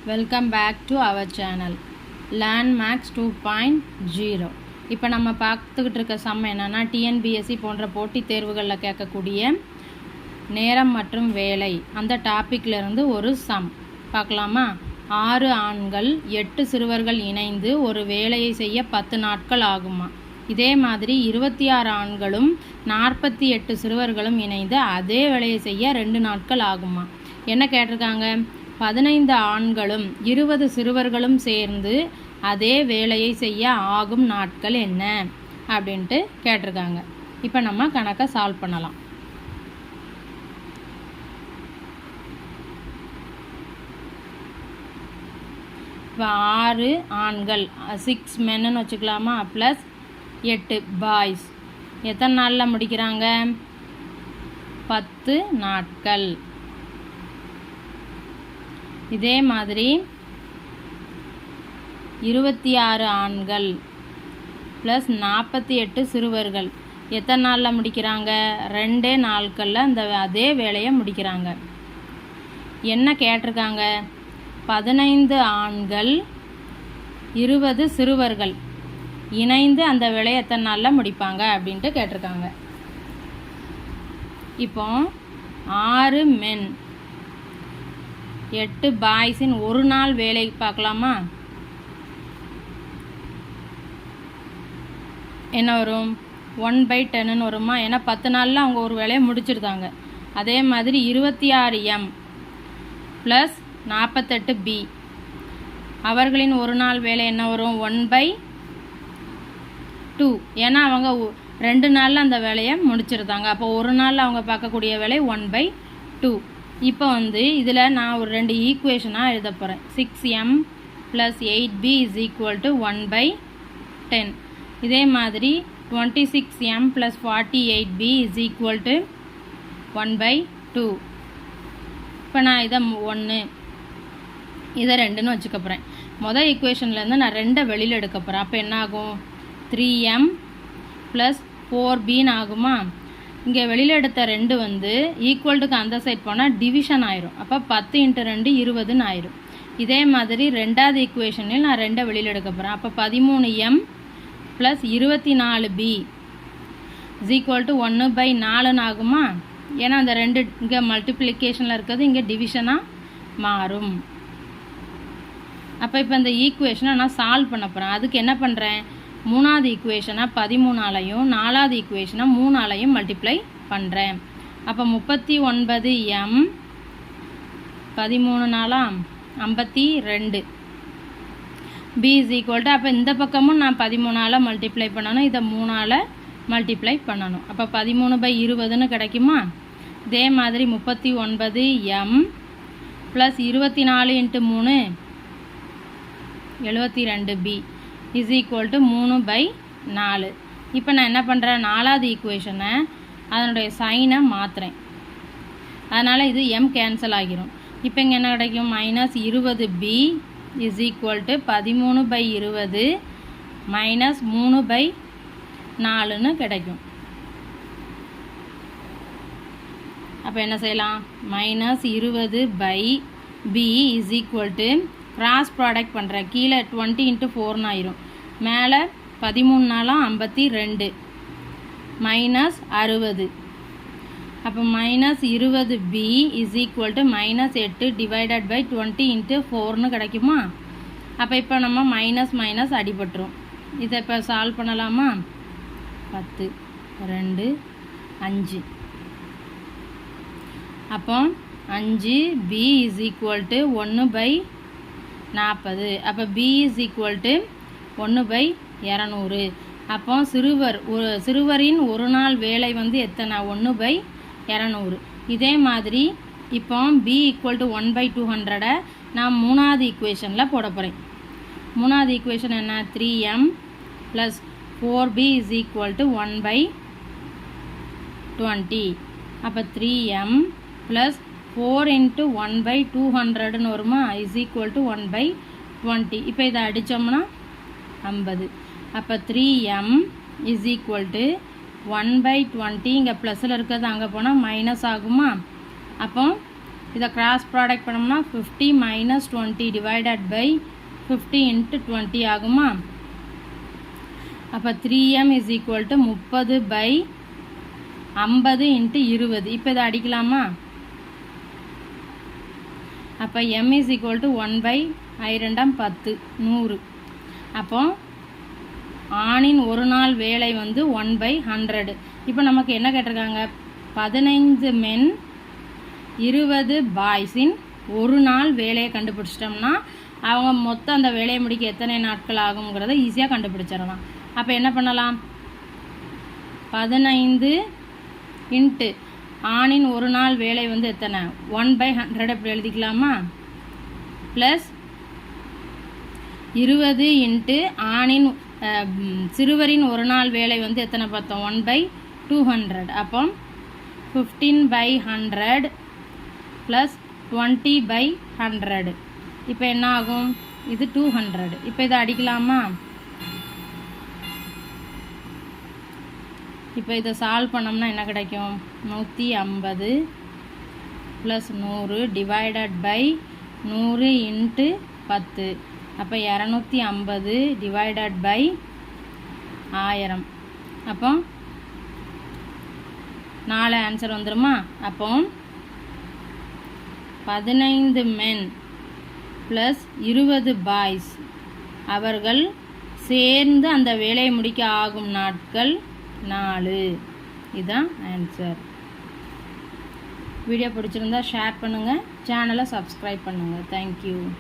Welcome back to our channel learn maths 2.0. இப்போ நம்ம பார்த்துக்கிட்டு இருக்க சம் என்னென்னா டிஎன்பிஎஸ்சி போன்ற போட்டித் தேர்வுகளில் கேட்கக்கூடிய நேரம் மற்றும் வேலை அந்த டாப்பிக்லேருந்து ஒரு சம் பார்க்கலாமா. 6 ஆண்கள் 8 சிறுவர்கள் இணைந்து ஒரு வேலையை செய்ய 10 நாட்கள் ஆகுமா. இதே மாதிரி 26 ஆண்களும் 48 சிறுவர்களும் இணைந்து அதே வேலையை செய்ய 2 நாட்கள் ஆகுமா. என்ன கேட்டிருக்காங்க, 15 ஆண்களும் 20 சிறுவர்களும் சேர்ந்து அதே வேலையை செய்ய ஆகும் நாட்கள் என்ன அப்படின்ட்டு கேட்டிருக்காங்க. இப்போ நம்ம கணக்கை சால்வ் பண்ணலாம். இப்போ 6 ஆண்கள் 6 மென்னு வச்சுக்கலாமா, ப்ளஸ் 8 பாய்ஸ் எத்தனை நாளில் முடிக்கிறாங்க, 10 நாட்கள். இதே மாதிரி 26 ஆண்கள் ப்ளஸ் 48 சிறுவர்கள் எத்தனை நாளில் முடிக்கிறாங்க, 2 நாட்களில் அந்த அதே வேலையை முடிக்கிறாங்க. என்ன கேட்டிருக்காங்க, 15 ஆண்கள் 20 சிறுவர்கள் இணைந்து அந்த வேலையை எத்தனை நாளில் முடிப்பாங்க அப்படின்ட்டு கேட்டிருக்காங்க. இப்போ 6 மென் 8 பாய்ஸின் ஒரு நாள் வேலை பார்க்கலாமா. என்ன வரும், 1/10 வருமா. ஏன்னா 10 நாளில் அவங்க ஒரு வேலையை முடிச்சிருந்தாங்க. அதே மாதிரி 26 M ப்ளஸ் 48 B அவர்களின் ஒரு நாள் வேலை என்ன வரும், 1/2. ஏன்னா அவங்க 2 நாளில் அந்த வேலையை முடிச்சிருந்தாங்க. அப்போ ஒரு நாளில் அவங்க பார்க்கக்கூடிய வேலை 1/2. இப்போ இதில் நான் ஒரு 2 ஈக்குவேஷனாக எழுத போகிறேன். 6M plus 8B is equal to 1/10. இதே மாதிரி 26M plus 48B is equal to 1/2. இப்போ நான் இதை 1 இதை 2ன்னு வச்சுக்க போகிறேன். மொதல் ஈக்குவேஷன்லேருந்து நான் 2 வெளியில் எடுக்க போகிறேன். அப்போ என்ன ஆகும், 3M ப்ளஸ் 4Bன்னு ஆகுமா. இங்கே வெளியில் எடுத்த 2 ஈக்குவல்ட்டுக்கு அந்த சைட் போனால் டிவிஷன் ஆயிரும். அப்போ 10 × 2 20ன்னு ஆயிரும். இதே மாதிரி 2வது ஈக்குவேஷனில் நான் 2 வெளியில் எடுக்க போகிறேன். அப்போ 13M plus 24B is equal to 1/4ன்னு ஆகுமா. ஏன்னா அந்த 2 இங்கே மல்டிப்ளிகேஷனில் இருக்கிறது இங்கே டிவிஷனாக மாறும். அப்போ இப்போ இந்த ஈக்குவேஷனை நான் சால்வ் பண்ண போகிறேன். அதுக்கு என்ன பண்ணுறேன், 3வது ஈக்குவேஷனை 13ஆலையும் 4வது ஈக்குவேஷனை 3ஆலையும் மல்டிப்ளை பண்ணுறேன். அப்போ 39M 13 4 52 B is equal to, அப்போ இந்த பக்கமும் நான் 13ஆல் மல்டிப்ளை பண்ணணும், இதை 3ஆல் மல்டிப்ளை பண்ணணும். அப்போ 13/20ன்னு கிடைக்குமா. இதே மாதிரி 39M plus 24 × 3 72B is equal to 3/4. இப்போ நான் என்ன பண்ணுறேன், 4வது ஈக்குவேஷனை அதனுடைய சைனை மாற்றுறேன். அதனால் இது M கேன்சல் ஆகிரும். இப்போ இங்கே என்ன கிடைக்கும், -20B is equal to 13/20 minus 3/4ன்னு கிடைக்கும். அப்போ என்ன செய்யலாம், -20/B is equal to cross product பண்ணுறேன். கீழே 20 × 4ன்னு ஆயிரும். மேலே 13 4 52 மைனஸ் 60. அப்போ -20B is equal to -8 divided by 20 × 4ன்னு கிடைக்குமா. அப்போ இப்போ நம்ம மைனஸ் அடிபட்டுரும். இதை இப்போ சால்வ் பண்ணலாமா. 10 2 5. அப்போ 5B இஸ் ஈக்குவல் டு 1/40. அப்போ B இஸ் ஈக்குவல் டு 1/200. அப்போ சிறுவரின் ஒரு நாள் வேலை எத்தனை, 1/200. இதே மாதிரி இப்போ B ஈக்குவல் டு 1/200 நான் 3வது ஈக்குவேஷனில் போட போகிறேன். 3வது ஈக்குவேஷன் என்ன, 3M plus 4B is equal to 1/20. அப்போ 3M ப்ளஸ் 4 × 1/200ன்னு வருமா, இஸ் ஈக்குவல் டு 1/20. இப்போ இதை அடித்தோம்னா 50. அப்போ 3M இஸ் ஈக்குவல் டு 1/20. இங்கே ப்ளஸில் இருக்கிறது அங்கே போனால் மைனஸ் ஆகுமா. அப்போ இதை கிராஸ் ப்ராடக்ட் பண்ணோம்னா 50 மைனஸ் 20 டிவைடட் பை 50 இன்ட்டு 20 ஆகுமா? அப்போ 3m is equal to 30 by 50 into 20. இப்போ இதை அடிக்கலாமா? அப்போ m is equal to 1 by 2 10 100. அப்போ ஆணின் ஒரு நாள் வேலை வந்து 1 பை 100. இப்போ நமக்கு என்ன கேட்டிருக்காங்க? 15 மென் 20 பாய்ஸின் ஒரு நாள் வேலையை கண்டுபிடிச்சிட்டோம்னா அவங்க மொத்தம் அந்த வேலையை முடிக்க எத்தனை நாட்கள் ஆகுங்கிறத ஈஸியாக கண்டுபிடிச்சிடலாம். அப்போ என்ன பண்ணலாம்? 15 இன்ட்டு ஆணின் ஒரு நாள் வேலை வந்து எத்தனை? 1 பை 100 அப்படி எழுதிக்கலாமா? ப்ளஸ் 20 இன்ட்டு ஆணின் சிறுவரின் ஒரு நாள் வேலை வந்து எத்தனை பார்த்தோம்? 1 பை 200. அப்போ 15 பை 100 ப்ளஸ் 20 பை 100. இப்போ என்ன ஆகும்? இது 200. இப்போ இதை அடிக்கலாமா? இப்போ இதை சால்வ் பண்ணோம்னா என்ன கிடைக்கும்? 150 ப்ளஸ் 100 டிவைடட் பை 100 இன்ட்டு 10. அப்போ 250 டிவைடட் பை 1000. அப்போ 4 ஆன்சர் வந்துருமா? அப்போ 15 மென் ப்ளஸ் 20 பாய்ஸ் அவர்கள் சேர்ந்து அந்த வேலையை முடிக்க ஆகும் நாட்கள் 4. இதுதான் ஆன்சர். வீடியோ பிடிச்சிருந்தா ஷேர் பண்ணுங்கள், சேனலை சப்ஸ்கிரைப் பண்ணுங்கள். தேங்க்யூ.